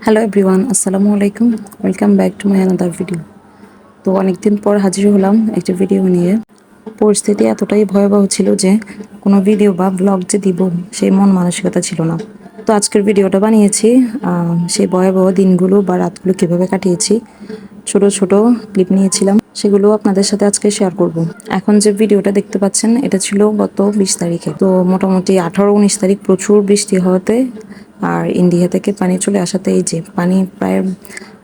Hello everyone, আসসালামু আলাইকুম। Welcome back to my another video. তো অনেকদিন পর হাজির হলাম একটা ভিডিও নিয়ে। পরিস্থিতি এতটাই ভয়াবহ ছিল যে কোনো ভিডিও বা ব্লগ যে দিব সেই মন মানসিকতা ছিল না। তো আজকের ভিডিওটা বানিয়েছি সেই ভয়াবহ দিনগুলো বা রাতগুলো কীভাবে কাটিয়েছি, ছোট ছোট ক্লিপ নিয়েছিলাম, সেগুলো আপনাদের সাথে আজকে শেয়ার করব। এখন যে ভিডিওটা দেখতে পাচ্ছেন এটা ছিল গত 20 তারিখে। তো মোটামুটি 18-19 তারিখ প্রচুর বৃষ্টি হওয়াতে আর ইন্ডিয়া থেকে পানি চলে আসাতে এই যে পানি প্রায়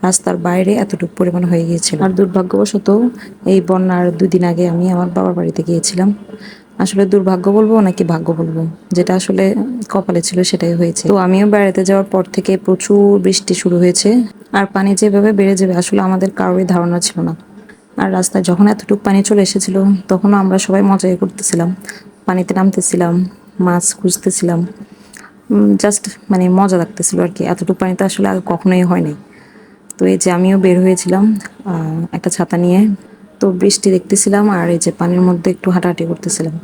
রাস্তার বাইরে এতটুকু পরিমাণ হয়ে গিয়েছিল। আর দুর্ভাগ্যবশত এই বন্যার 2 দিন আগে আমি আমার বাবার বাড়িতে গিয়েছিলাম। আসলে দুর্ভাগ্য বলবো নাকি ভাগ্য বলবো, যেটা আসলে কপালে ছিল সেটাই হয়েছে। তো আমিও বেড়াতে যাওয়ার পর থেকে প্রচুর বৃষ্টি শুরু হয়েছে আর পানি যেভাবে বেড়ে যাবে আসলে আমাদের কারোরই ধারণা ছিল না। আর রাস্তায় যখন এতটুকু পানি চলে এসেছিল তখন আমরা সবাই মজাই করতেছিলাম, পানিতে নামতেছিলাম, মাছ খুঁজতেছিলাম, জাস্ট মানে মজা লাগতেছিল আর কি। এতটুকু পানিতে আসলে আগে কখনোই হয় নাই। তো এই যে আমিও বের হয়েছিলাম একটা ছাতা নিয়ে। তো বৃষ্টি দেখতেছিলাম আর এই যে পানির মধ্যে একটু হাঁটাহাঁটি করতেছিলাম।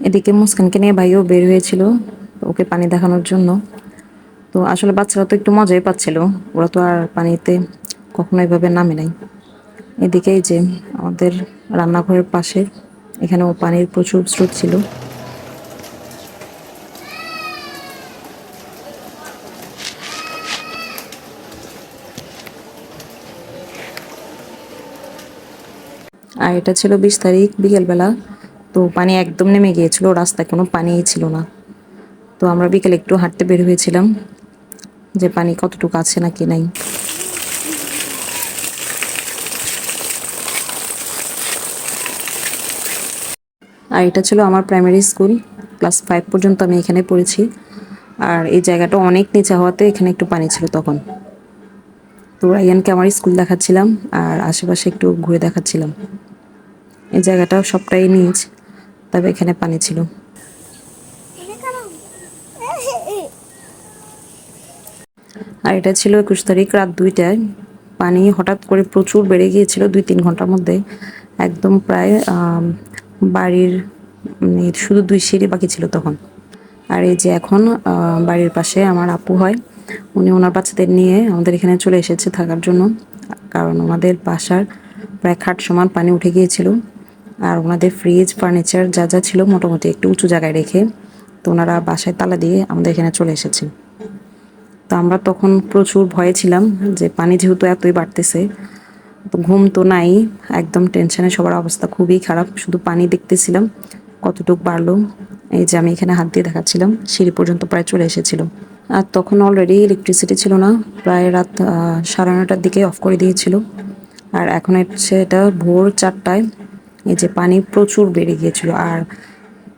এদিকে মুস্কানকে নিয়ে ভাইও বের হয়েছিল ওকে পানি দেখানোর জন্য। তো আসলে বাচ্চারা তো একটু মজাই পাচ্ছিল, ওরা তো আর পানিতে কখনো এভাবে নামে নাই। এদিকে এই যে আমাদের রান্নাঘরের পাশে এখানেও পানির প্রচুর স্রোত ছিল। আর এটা ছিল 20 তারিখ বিকেলবেলা। তো পানি একদম নেমে গিয়েছিল, রাস্তায় কোনো পানিই ছিল না। তো আমরা বিকেলে একটু হাঁটতে বের হয়েছিলাম যে পানি কতটুকু আছে নাকি নাই। আর এটা ছিল আমার প্রাইমারি স্কুল, ক্লাস 5 পর্যন্ত আমি এখানে পড়েছি। আর এই জায়গাটা অনেক নিচে হওয়াতে এখানে একটু পানি ছিল তখন। তো রায়ানকে আমার স্কুল দেখাচ্ছিলাম আর আশেপাশে একটু ঘুরে দেখাচ্ছিলাম। এই জায়গাটা সবটাই নিচ, তবে এখানে পানি ছিল। আর এটা ছিল 21 তারিখ রাত 2টায়। পানি হঠাৎ করে প্রচুর বেড়ে গিয়েছিল 2-3 ঘন্টার মধ্যে, একদম প্রায় বাড়ির শুধু 2 সিঁড়ি বাকি ছিল তখন। আর এই যে এখন বাড়ির পাশে আমার আপু হয়, উনি ওনার বাচ্চাদের নিয়ে আমাদের এখানে চলে এসেছে থাকার জন্য। কারণ ওনাদের বাসার প্রায় খাট সমান পানি উঠে গিয়েছিল। আর ওনাদের ফ্রিজ ফার্নিচার যা যা ছিল মোটামুটি একটু উঁচু জায়গায় রেখে তো ওনারা বাসায় তালা দিয়ে আমাদের এখানে চলে এসেছে। তো আমরা তখন প্রচুর ভয়ে ছিলাম যে পানি যেহেতু এতই বাড়তেছে, তো ঘুম তো নাই, একদম টেনশনে সবার অবস্থা খুবই খারাপ, শুধু পানি দেখতেছিলাম কতটুক বাড়লো। এই যে আমি এখানে হাত দিয়ে দেখাচ্ছিলাম সিঁড়ি পর্যন্ত প্রায় চলে এসেছিল। আর তখন অলরেডি ইলেকট্রিসিটি ছিল না, প্রায় রাত 9:30টার দিকে অফ করে দিয়েছিল। আর এখন সেটা ভোর 4টায়। এই যে পানি প্রচুর বেড়ে গিয়েছিল আর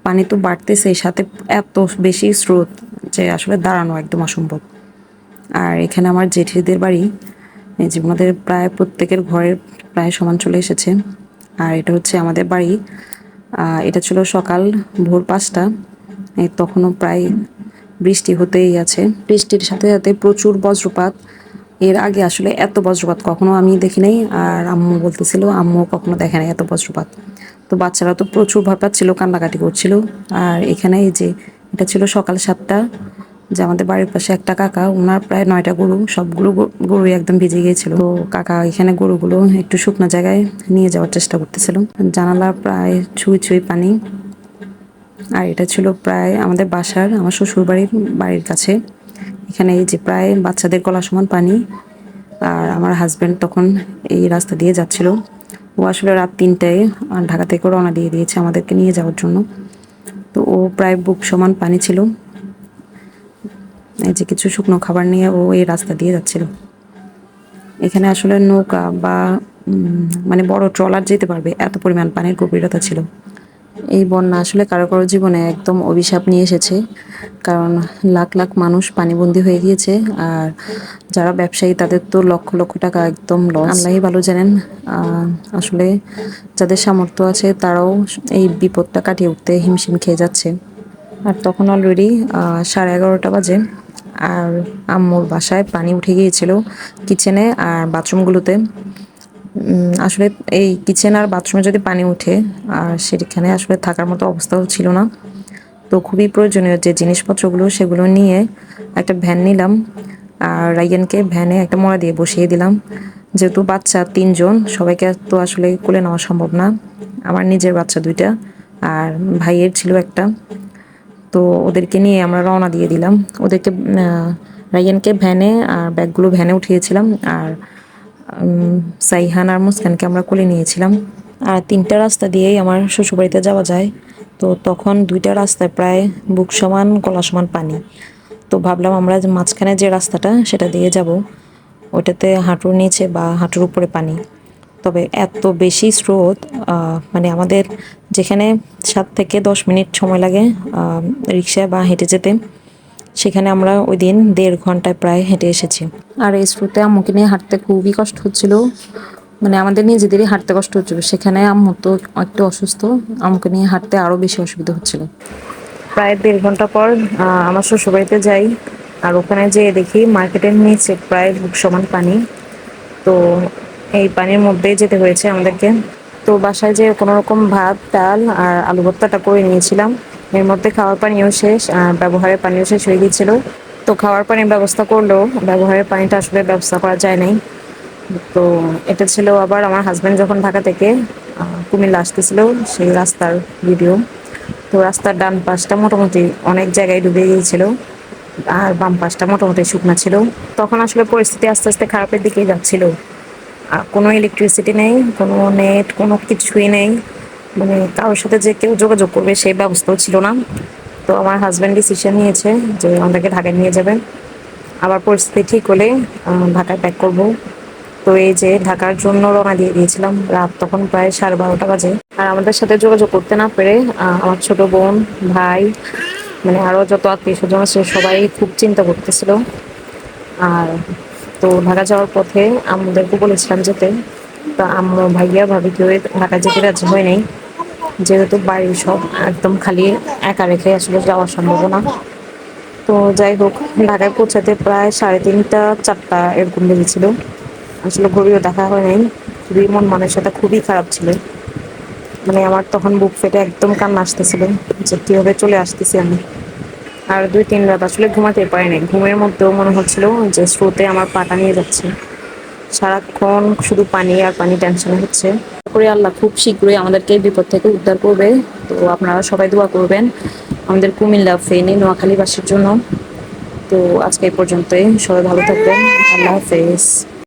পানি তো বাড়তেছে, সাথে এত বেশি স্রোত যে আসলে দাঁড়ানো একদম অসম্ভব। আর এখানে আমার জেঠিদের বাড়ি, এই যে আমাদের প্রায় প্রত্যেকের ঘরের প্রায় সমান চলে এসেছে। আর এটা হচ্ছে আমাদের বাড়ি। এটা ছিল সকাল ভোর 5টা, তখনও প্রায় বৃষ্টি হতেই আছে, বৃষ্টির সাথে সাথে প্রচুর বজ্রপাত। এর আগে আসলে এত বজ্রপাত কখনো আমি দেখি নাই, আর আম্মু বলতেছিল আম্মু কখনো দেখে নাই এত বজ্রপাত। তো বাচ্চারা তো প্রচুর ভয় পাচ্ছিল, কান্নাকাটি করছিল। আর এখানে এই যে এটা ছিল সকাল 7টা, যে আমাদের বাড়ির পাশে একটা কাকা, ওনার প্রায় 9টা গরু, সবগুলো গরু একদম ভিজে গিয়েছিল। তো কাকা এখানে গরুগুলো একটু শুকনো জায়গায় নিয়ে যাওয়ার চেষ্টা করতেছিল, জানালা প্রায় ছুঁই ছুঁই পানি। আর এটা ছিল প্রায় আমাদের বাসার, আমার শ্বশুর বাড়ির কাছে। এখানে এই যে প্রায় বাচ্চাদের গলা সমান পানি। আর আমার হাজব্যান্ড তখন এই রাস্তা দিয়ে যাচ্ছিল, ও আসলে রাত 3টায় ঢাকা থেকে রওনা দিয়ে দিয়েছে আমাদেরকে নিয়ে যাওয়ার জন্য। তো ও প্রায় বুক সমান পানি ছিল। এই যে কিছু শুকনো খাবার নিয়ে ও এই রাস্তা দিয়ে যাচ্ছিল। এখানে আসলে নৌকা বা মানে বড় ট্রলার যেতে পারবে এত পরিমাণ পানির গভীরতা ছিল। এই বন্যা আসলে কারো কারো জীবনে একদম অভিশাপ নিয়ে এসেছে, কারণ লাখ লাখ মানুষ পানিবন্দী হয়ে গিয়েছে। আর যারা ব্যবসায়ী তাদের তো লক্ষ লক্ষ টাকা একদম লস, আল্লাহই ভালো জানেন। আসলে যাদের সামর্থ্য আছে তারাও এই বিপদটা কাটিয়ে উঠতে হিমশিম খেয়ে যাচ্ছে। আর তখন অলরেডি 11:30 বাজে। আর আম্মুর বাসায় পানি উঠে গিয়েছিল কিচেনে আর বাথরুমগুলোতে। আসলে এই কিচেন আর বাথরুমে যদি পানি উঠে আর সেখানে আসলে থাকার মতো অবস্থাও ছিল না। তো খুবই প্রয়োজনীয় যে জিনিসপত্রগুলো সেগুলো নিয়ে একটা ভ্যান নিলাম আর রাইয়ানকে ভ্যানে একটা মোড়া দিয়ে বসিয়ে দিলাম। যেহেতু বাচ্চা 3 জন, সবাইকে তো আসলে কোলে নেওয়া সম্ভব না। আমার নিজের বাচ্চা 2টা আর ভাইয়ের ছিল একটা। তো ওদেরকে নিয়ে আমরা রওনা দিয়ে দিলাম। ওদেরকে রাইয়ানকে ভ্যানে আর ব্যাগগুলো ভ্যানে উঠিয়েছিলাম আর সাইহান আর মুস্কানকে আমরা কোলে নিয়েছিলাম। আর 3টা রাস্তা দিয়েই আমার শ্বশুরবাড়িতে যাওয়া যায়। তো তখন 2টা রাস্তায় প্রায় বুক সমান গলা সমান পানি। তো ভাবলাম আমরা যে মাঝখানে যে রাস্তাটা সেটা দিয়ে যাব, ওটাতে হাঁটুর নিচে বা হাঁটুর উপরে পানি। তবে এত বেশি স্রোত, মানে আমাদের যেখানে 7 থেকে 10 মিনিট সময় লাগে রিক্সায় বা হেঁটে যেতে, সেখানে আমরা ওই দিন 1.5 ঘন্টায় প্রায় হেঁটে এসেছি। আর এই স্রোতে আম্মুকে নিয়ে হাঁটতে খুবই কষ্ট হচ্ছিল, মানে আমাদের নিজেদেরই হাঁটতে কষ্ট হচ্ছিল, সেখানে আম্মু তো একটু অসুস্থ, আম্মুকে নিয়ে হাঁটতে আরও বেশি অসুবিধা হচ্ছিল। প্রায় 1.5 ঘন্টা পর আমার শ্বশুরবাড়িতে যাই আর ওখানে যেয়ে দেখি মার্কেটের নিচে প্রায় বুক সমান পানি। তো এই পানির মধ্যেই যেতে হয়েছে আমাদেরকে। তো বাসায় যেয়ে কোনো রকম ভাত ডাল আর আলু ভর্তাটা করে নিয়েছিলাম। এর মধ্যে খাওয়ার পানিও শেষ আর ব্যবহারের পানিও শেষ হয়ে গিয়েছিল। তো খাওয়ার পানির ব্যবস্থা করলেও ব্যবহারের পানিটা আসলে ব্যবস্থা করা যায় নাই। তো এটা ছিল আবার আমার হাজব্যান্ড যখন ঢাকা থেকে কুমিল্লা আসতেছিল সেই রাস্তার ভিডিও। তো রাস্তার ডান পাশটা মোটামুটি অনেক জায়গায় ডুবে গিয়েছিল আর বাম পাশটা মোটামুটি শুকনা ছিল। তখন আসলে পরিস্থিতি আস্তে আস্তে খারাপের দিকেই যাচ্ছিল। কোনো ইলেকট্রিসিটি নেই, কোনো নেট, কোনো কিছুই নেই, মানে কারোর সাথে যে কেউ যোগাযোগ করবে সেই ব্যবস্থাও ছিল না। তো আমার হাজব্যান্ড ডিসিশন নিয়েছে যে আমাদেরকে ঢাকায় নিয়ে যাবেন, আবার পরিস্থিতি ঠিক হলে ঢাকায় ব্যাক করব। তো এই যে ঢাকার জন্য রওনা দিয়ে দিয়েছিলাম, রাত তখন প্রায় 12:30 বাজে। আর আমাদের সাথে যোগাযোগ করতে না পেরে আমার ছোট বোন, ভাই, মানে আরও যত আত্মীয় স্বজন আছে সবাই খুব চিন্তা করতেছিল। আর তো ঢাকা যাওয়ার পথে আম্মুদেরকে বলেছিলাম যেতে, তা আম্মু ভাইয়া ভাবি কেউ ঢাকা যেতে রাজি হয় নাই, যেহেতু বাড়ির সব একদম খালি, একা রেখে আসলে যাওয়া সম্ভব না। তো যাই হোক, ঢাকায় পৌঁছাতে প্রায় 3:30 4টা এরকম লেগেছিল। আসলে ঘড়িও দেখা হয় নাই। খুবই মন মানসিকতা খুবই খারাপ ছিল, মানে আমার তখন বুক ফেটে একদম কান্না আসতেছিল যে কীভাবে চলে আসতেছি আমি। আর 2-3 রাত আসলে ঘুমাতে পারি নাই। ঘুমের মধ্যেও মনে হচ্ছিল যে স্রোতে আমার পাটা নিয়ে যাচ্ছে, সারাক্ষণ শুধু পানি আর পানি, টেনশন হচ্ছে। করে আল্লাহ খুব শীঘ্রই আমাদেরকে বিপদ থেকে উদ্ধার করবে। তো আপনারা সবাই দোয়া করবেন আমাদের কুমিল্লা, ফেনী, নোয়াখালীবাসীর জন্য। তো আজকে এই পর্যন্তই, সবাই ভালো থাকবেন। আল্লাহ হাফেজ।